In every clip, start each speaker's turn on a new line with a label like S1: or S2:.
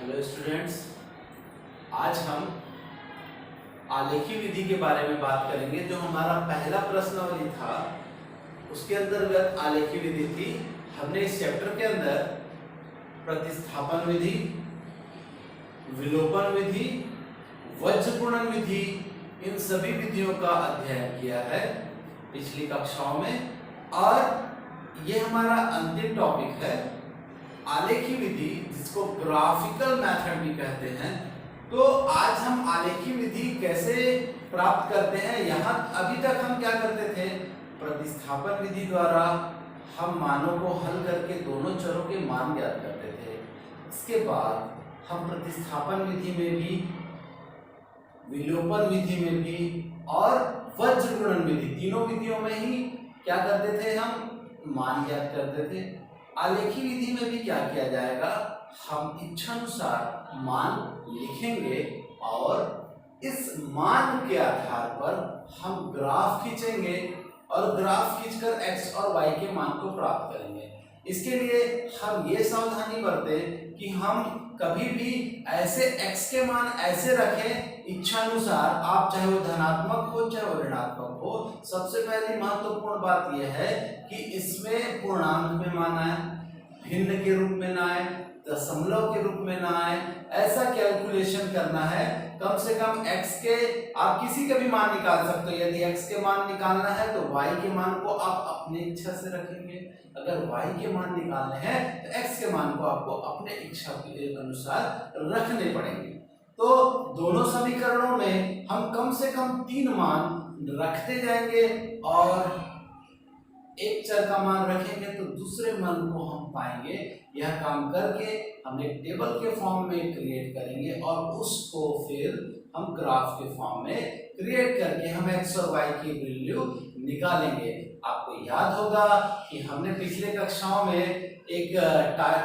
S1: Hello students, आज हम आलेखी विधि के बारे में बात करेंगे। जो हमारा पहला प्रश्नावली था उसके अंतर्गत आलेखी विधि थी। हमने इस चैप्टर के अंदर प्रतिस्थापन विधि, विलोपन विधि, वज्रपूर्णन विधि, इन सभी विधियों का अध्ययन किया है पिछली कक्षाओं में। और ये हमारा अंतिम टॉपिक है आलेखी विधि, जिसको ग्राफिकल मेथड भी कहते हैं। तो आज हम आलेखी विधि कैसे प्राप्त करते हैं। यहाँ अभी तक हम क्या करते थे, प्रतिस्थापन विधि द्वारा हम मानों को हल करके दोनों चरों के मान ज्ञात करते थे। इसके बाद हम प्रतिस्थापन विधि में भी, विलोपन विधि में भी और वज्रगुणन विधि, तीनों विधियों में ही क्या करते थे, हम मान ज्ञात करते थे। आलेखी विधि में भी क्या किया जाएगा, हम इच्छानुसार मान लिखेंगे और इस मान के आधार पर हम ग्राफ खींचेंगे और ग्राफ खींचकर x और y के मान को प्राप्त करेंगे। इसके लिए हम ये सावधानी बरतें कि हम कभी भी ऐसे x के मान ऐसे रखें इच्छानुसार, आप चाहे वो धनात्मक हो चाहे वो ऋणात्मक हो। सबसे पहली महत्वपूर्ण बात यह है कि इसमें पूर्णांक में मान आए, भिन्न के रूप में ना आए, दशमलव के रूप में ना आए। ऐसा कैलकुलेशन करना है। कम से कम x के आप किसी का भी मान निकाल सकते हो। यदि x के मान निकालना है तो y के मान को आप अपने इच्छा से रखेंगे। अगर y के मान निकालने हैं तो x के मान को आपको अपने इच्छा के अनुसार रखने पड़ेंगे। तो दोनों समीकरणों में हम कम से कम 3 मान रखते जाएंगे और एक चर का मान रखेंगे तो दूसरे मान को हम पाएंगे। यह काम करके हम एक टेबल के फॉर्म में क्रिएट करेंगे और उसको फिर हम ग्राफ के फॉर्म में क्रिएट करके हम x और y की वैल्यू निकालेंगे। आपको याद होगा कि हमने पिछले कक्षाओं में एक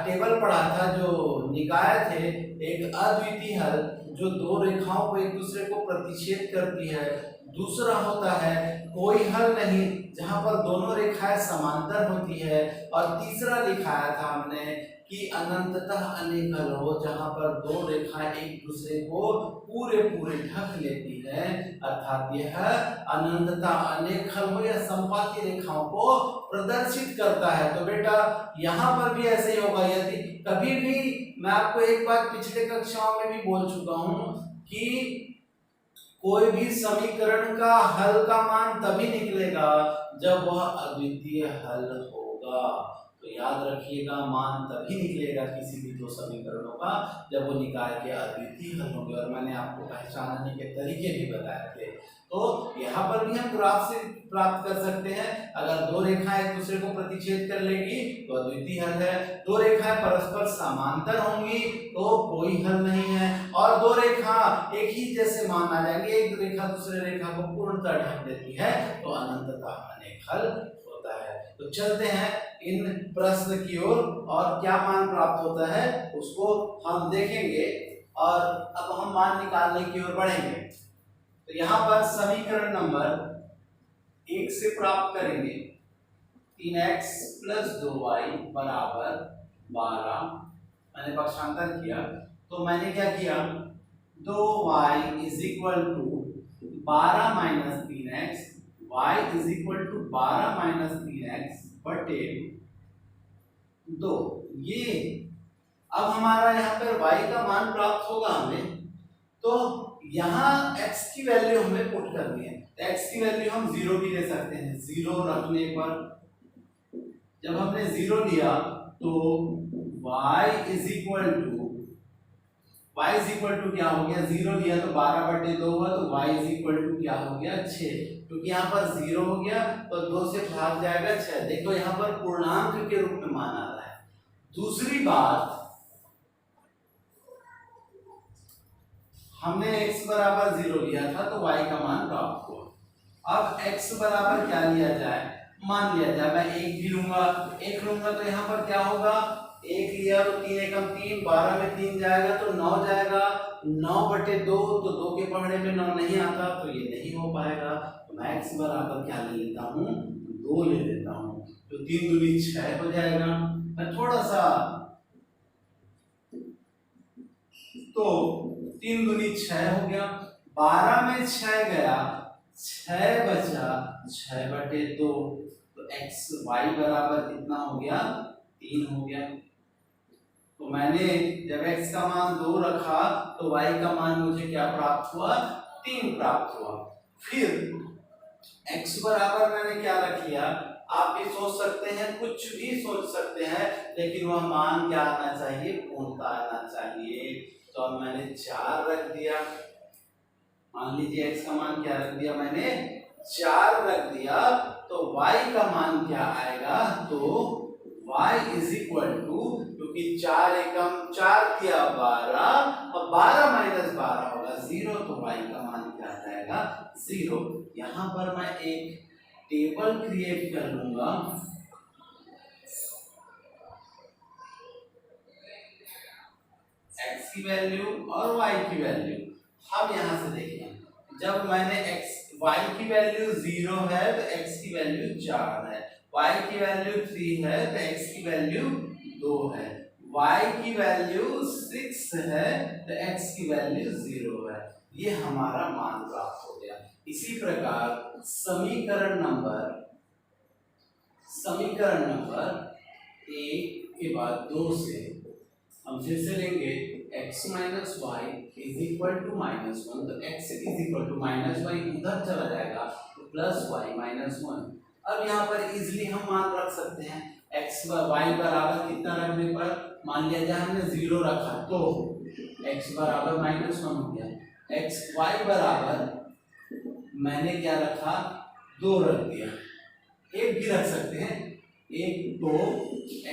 S1: टेबल पढ़ा था जो निकाय थे, एक अद्वितीय हल जो दो रेखाओं को एक दूसरे को प्रतिच्छेद करती है। दूसरा होता है कोई हल नहीं, जहां पर दोनों रेखाएं समांतर होती है। और तीसरा लिखाया था हमने कि अनंततः अनेक हल हो, जहां पर दो रेखाएं एक दूसरे को पूरे ढक लेती है, अर्थात यह अनंततः अनेक हल हो या संपाती रेखाओं को प्रदर्शित करता है। तो बेटा यहाँ पर भी ऐसे ही होगा। यदि कभी भी, मैं आपको एक बात पिछले कक्षाओं में भी बोल चुका हूं कि कोई भी समीकरण का हल का मान तभी निकलेगा जब वह अद्वितीय हल होगा। तो याद रखिएगा, मान तभी निकलेगा किसी भी दो समीकरणों का जब वो निकाय के अद्वितीय हल होंगे। और मैंने आपको पहचानने के तरीके भी बताए थे। तो यहाँ पर भी हम ग्राफ से प्राप्त कर सकते हैं। अगर दो रेखाएं एक दूसरे को प्रतिच्छेद कर लेगी तो अद्वितीय हल है। दो रेखाएं परस्पर समांतर होंगी तो कोई हल नहीं है। और दो रेखा एक ही जैसे मान आ जाएंगे, एक रेखा दूसरे रेखा को पूर्णतः ढक देती है तो अनंततः अनेक हल होता है। तो चलते हैं इन प्रश्न की ओर और क्या मान प्राप्त होता है उसको हम देखेंगे और अब हम मान निकालने की ओर बढ़ेंगे। तो यहाँ पर समीकरण नंबर 1 से प्राप्त करेंगे 3x + 2y बराबर 12। मैंने पक्षांतर किया तो मैंने क्या किया, 2y = 12 - 3x, y = 12 - 3x बटे 2। ये अब हमारा यहाँ पर y का मान प्राप्त होगा हमें। तो यहाँ x की वैल्यू हमें पुट करनी है। तो x की वैल्यू हम 0 भी ले सकते हैं। 0 रखने पर जब हमने 0 लिया तो y = क्या हो गया, 0 लिया तो 12/2 हुआ तो y = क्या हो गया, 6। क्योंकि यहाँ पर 0 हो गया तो 2 से भाग जाएगा 6। देखो यहाँ पर पूर्णांक के रूप में मान आ रहा है। दूसरी बात, हमने x बराबर 0 लिया था तो y का मान प्राप्त हुआ। अब x बराबर क्या लिया जाए, मान लिया जाए। मैं 1 भी लूंगा, 1 लूंगा तो यहाँ पर क्या होगा, 1 लिया तो 3 एकम 3, 12 में 3 जाएगा तो 9 जाएगा। 9/2 तो 2 के पढ़ने में 9 नहीं आता तो ये नहीं हो पाएगा। तो मैं x बराबर क्या ले लेता हूँ, 2 ले लेता हूँ। तो 3 दूनी 6 हो जाएगा। मैं थोड़ा सा तो 3 दूनी 6 हो गया, 12 में 6 गया, 6 बचा, 6/2, तो x y बराबर कितना हो गया, 3 हो गया। तो मैंने जब x का मान 2 रखा तो y का मान मुझे क्या प्राप्त हुआ, 3 प्राप्त हुआ। फिर x बराबर मैंने क्या रख लिया, आप भी सोच सकते हैं, कुछ भी सोच सकते हैं, लेकिन वह मान क्या आना चाहिए, पूर्णता आना चाहिए। तो अब मैंने 4 रख दिया, मान लीजिए x का मान क्या रख दिया, मैंने 4 रख दिया, तो y का मान क्या आएगा, तो y इज इक्वल टू, क्योंकि 4 एकम 4 किया 12 और 12 माइनस 12 होगा 0, तो y का मान क्या आ जाएगा, 0। यहाँ पर मैं एक टेबल क्रिएट कर लूंगा, x की वैल्यू और y की वैल्यू। हम यहाँ से देखें, जब मैंने y की वैल्यू 0 है तो x की वैल्यू 4 है, y की वैल्यू 3 है तो x की वैल्यू 2 है, y की वैल्यू 6 है तो x की वैल्यू 0 है। ये हमारा मान प्राप्त हो गया। इसी प्रकार समीकरण नंबर 1 के बाद 2 से हम फिर से लेंगे x minus y is equal to -1, तो x is equal to -y उधर चला जाएगा तो प्लस वाई -1। अब यहाँ पर इजीली हम मान रख सकते हैं, x y बराबर कितना रखने पर, मान लिया जाए हमने 0 रखा तो x बराबर -1 हो गया, x y बराबर मैंने क्या रखा, 2 रख दिया, 1 भी रख सकते हैं, 1 तो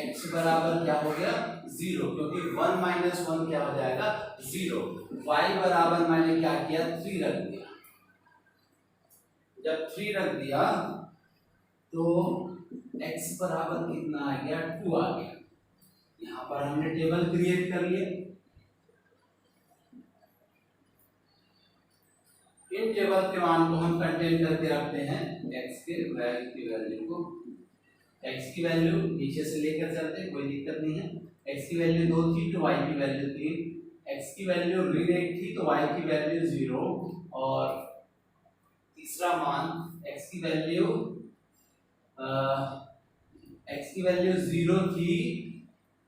S1: x बराबर क्या हो गया, 0, क्योंकि 1 माइनस 1 क्या हो जाएगा, 0। y बराबर मैंने क्या किया, 3 रख दिया, जब 3 रख दिया तो x बराबर कितना आ गया, 2 आ गया। यहाँ पर हमने टेबल क्रिएट कर लिया, इन टेबल के मान को हम कंटेन करके रखते हैं, x के वैल्यू की वैल्यू को, x की वैल्यू नीचे से लेकर चलते हैं, कोई दिक्कत नहीं है। x की वैल्यू 2 थी तो y की वैल्यू 3, x की वैल्यू ऋण 1 थी तो y की वैल्यू 0, और तीसरा मान x की वैल्यू 0 थी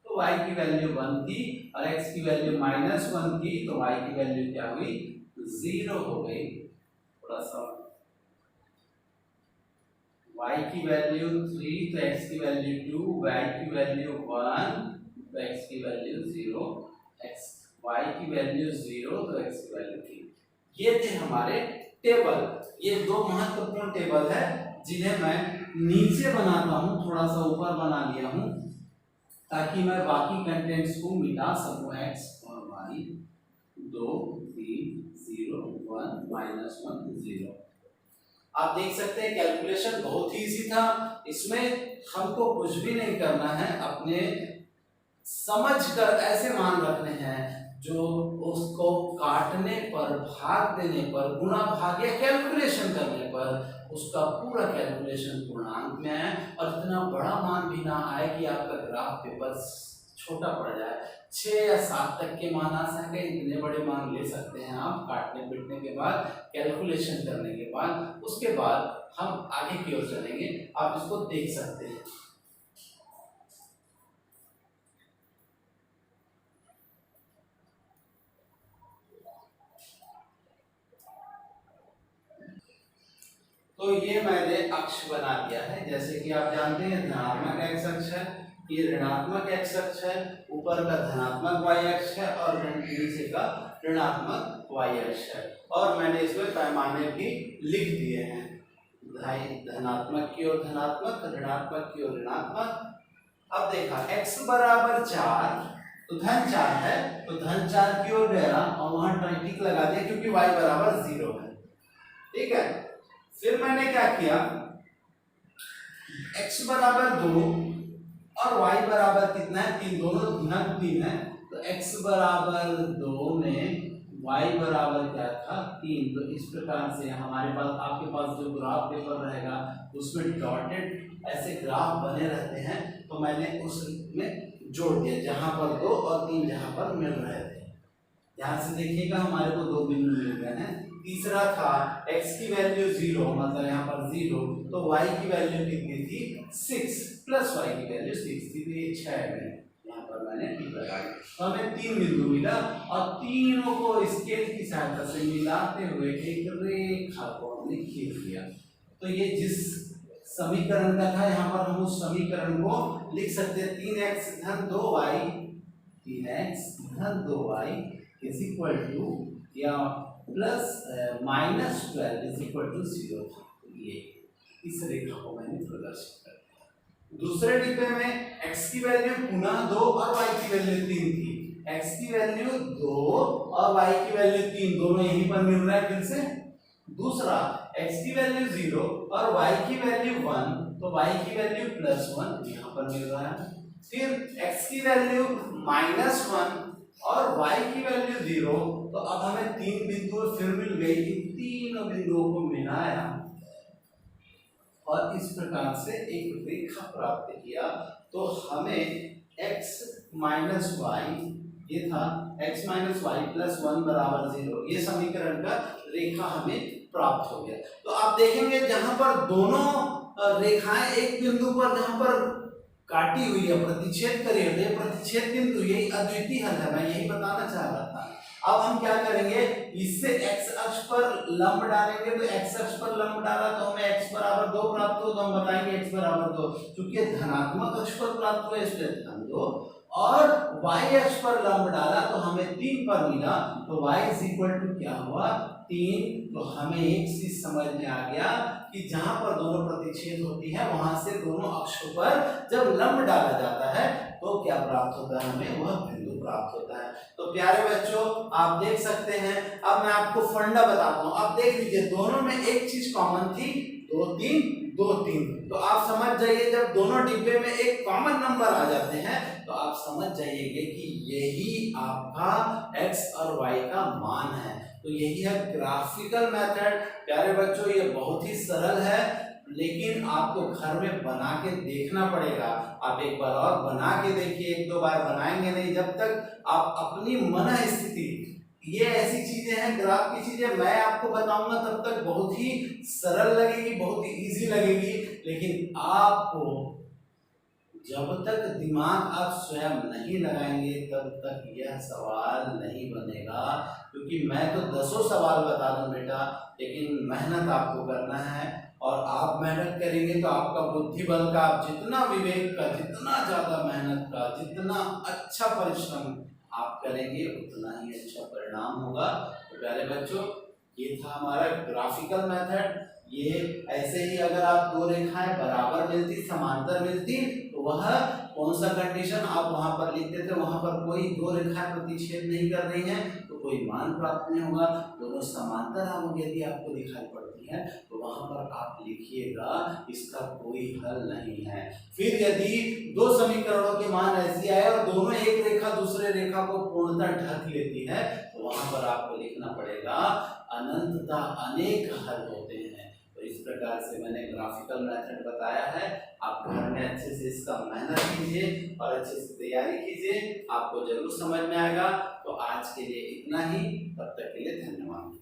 S1: तो y की वैल्यू 1 थी, और x की वैल्यू -1 थी तो y की वैल्यू क्या हुई, 0 हो गई। थोड़ा सा y की वैल्यू 3 तो x की वैल्यू 2, y की वैल्यू 1 तो x की वैल्यू 0, y की वैल्यू 0 तो x की वैल्यू 3। ये थे हमारे टेबल। ये 2 महत्वपूर्ण टेबल है जिन्हें मैं नीचे बनाता हूं, थोड़ा सा ऊपर बना लिया हूं ताकि मैं बाकी कंटेंट्स को मिटा सकूं, x और y 2 3 0 1 -1 0। आप देख सकते हैं कैलकुलेशन बहुत ही इजी था, इसमें हमको कुछ भी नहीं करना है, अपने समझ कर ऐसे मान रखने हैं जो उसको काटने पर, भाग देने पर, गुणा भाग या कैलकुलेशन करने पर उसका पूरा कैलकुलेशन पूर्णांक में आए और इतना बड़ा मान भी ना आए कि आपका ग्राफ पेपर छोटा पड़ जाए। 6 या 7 तक के मान आ सके, इतने बड़े मान ले सकते हैं आप काटने पीटने के बाद, कैलकुलेशन करने के बाद। उसके बाद हम आगे की ओर चलेंगे, आप इसको देख सकते हैं। तो ये मैंने अक्ष बना दिया है, जैसे कि आप जानते हैं धनात्मक x अक्ष है, ये ऋणात्मक x अक्ष है, ऊपर का धनात्मक y अक्ष है और नीचे का ऋणात्मक y अक्ष है, और मैंने इसमें पैमाने भी लिख दिए हैं, धनात्मक की ओर धनात्मक, ऋणात्मक की ओर ऋणात्मक। अब देखा x बराबर 4 तो धन 4 है तो धन 4 की ओर गया और वहां टिक लगा दिया क्योंकि y बराबर 0 है, ठीक है। फिर मैंने क्या किया, x बराबर 2 और y बराबर कितना है 3, दोनों गुणक 3 है, तो x बराबर 2 में y बराबर क्या था 3। तो इस प्रकार से हमारे पास, आपके पास जो ग्राफ पेपर रहेगा उसमें डॉटेड ऐसे ग्राफ बने रहते हैं, तो मैंने उसमें जोड़ दिया जहां पर 2 और 3 जहां पर मिल रहे थे। ध्यान से देखिएगा, हमारे को दो बिंदु मिल गए हैं। तीसरा था x की वैल्यू 0, मतलब यहाँ पर 0, तो y की वैल्यू कितनी थी 6 प्लस y की वैल्यू 6 थी, तो ये 6 है। यहाँ पर मैंने टिक लगा दी, तो हमें 3 बिंदु मिला और तीनों को स्केल की सहायता से मिलाते हुए एक रेखा को हमने खींच लिया। तो ये जिस समीकरण का था, यहाँ पर हम उस समीकरण को लिख सकते हैं 3x धन 2y, 3x धन 2y इज इक्वल टू या प्लस -12 इज इक्वल टू 0। ये इस रेखा को मैंने प्रदर्शित कर दिया। दूसरे डिब्बे में x की वैल्यू पुनः 2 और y की वैल्यू 3 थी। x की वैल्यू 2 और y की वैल्यू 3, दोनों यहीं पर मिल रहा है फिर से। दूसरा x की वैल्यू 0 और y की वैल्यू 1, तो y की वैल्यू +1 यहाँ पर मिल रहा है। फिर x की वैल्यू -1 और y की वैल्यू 0, तो अब हमें 3 बिंदु फिर मिल गई। इन तीनों बिंदुओं को मिलाया और इस प्रकार से एक रेखा प्राप्त किया। तो हमें x माइनस वाई, ये था x माइनस वाई प्लस 1 बराबर 0, ये समीकरण का रेखा हमें प्राप्त हो गया। तो आप देखेंगे जहां पर दोनों रेखाएं एक बिंदु पर जहां पर काटी हुई है, प्रतिच्छेद करी है, प्रतिच्छेद बिंदु यही अद्वितीय हल है, मैं यही बताना चाह रहा था। अब हम क्या करेंगे, इससे x अक्ष पर लंब डालेंगे, तो x अक्ष पर लंब डाला तो हमें x बराबर 2 प्राप्त हो, तो हम बताएंगे x बराबर 2, क्योंकि धनात्मक अक्ष पर प्राप्त हुआ इसलिए धन 2, और y अक्ष पर लंब डाला तो हमें 3 पर मिला, तो y इज इक्वल टू क्या हुआ 3। तो हमें एक चीज समझ में आ गया कि जहां पर दोनों प्रतिच्छेद होती है वहां से दोनों अक्षों पर जब लंब डाला जाता है तो क्या प्राप्त होता है, हमें वह बिंदु प्राप्त होता है। तो प्यारे बच्चों आप देख सकते हैं, अब मैं आपको फंडा बताता हूं। आप देख लीजिए दोनों में एक चीज कॉमन थी, 2 3 2 3, तो आप समझ जाइए जब दोनों डिब्बे में एक कॉमन नंबर आ जाते हैं तो आप समझ जाइएगा कि यही आपका x और y का मान है। तो यही है ग्राफिकल मेथड। प्यारे बच्चों ये बहुत ही सरल है, लेकिन आपको घर में बना के देखना पड़ेगा। आप एक बार और बना के देखिए, 1-2 बार बनाएंगे नहीं जब तक आप अपनी मन स्थिति, ये ऐसी चीजें हैं ग्राफ की चीजें मैं आपको बताऊंगा तब तक बहुत ही सरल लगेगी, बहुत ही इजी लगेगी, लेकिन आपको जब तक दिमाग आप स्वयं नहीं लगाएंगे तब तक यह सवाल नहीं बनेगा। क्योंकि मैं तो 10 सवाल बता दूं बेटा, लेकिन मेहनत आपको करना है, और आप मेहनत करेंगे तो आपका बुद्धि बल का, आप जितना विवेक का, जितना ज्यादा मेहनत का, जितना अच्छा परिश्रम आप करेंगे उतना ही अच्छा परिणाम होगा। तो प्यारे बच्चों ये था हमारा ग्राफिकल मेथड। ये ऐसे ही अगर आप दो रेखाएं बराबर मिलती, समांतर मिलती, तो वह कौन सा कंडीशन आप वहां पर लिखते थे, वहां पर कोई दो रेखाएं प्रतिच्छेद नहीं कर रही हैं तो कोई मान प्राप्त नहीं होगा। दोनों समांतर हम यदि आपको दिखाई पड़ती है तो वहां पर आप लिखिएगा इसका कोई हल नहीं है। फिर यदि दो समीकरणों के मान ऐसे आए और दोनों एक रेखा दूसरे रेखा को पूर्णतः ढक लेती है तो वहां पर आपको लिखना पड़ेगा अनंतता अनेक हल होते हैं। तो इस प्रकार से मैंने ग्राफिकल मेथड बताया है। आप घर में अच्छे से इसका मेहनत कीजिए और अच्छे से तैयारी कीजिए, आपको जरूर समझ में आएगा। तो आज के लिए इतना ही, तब तक के लिए धन्यवाद।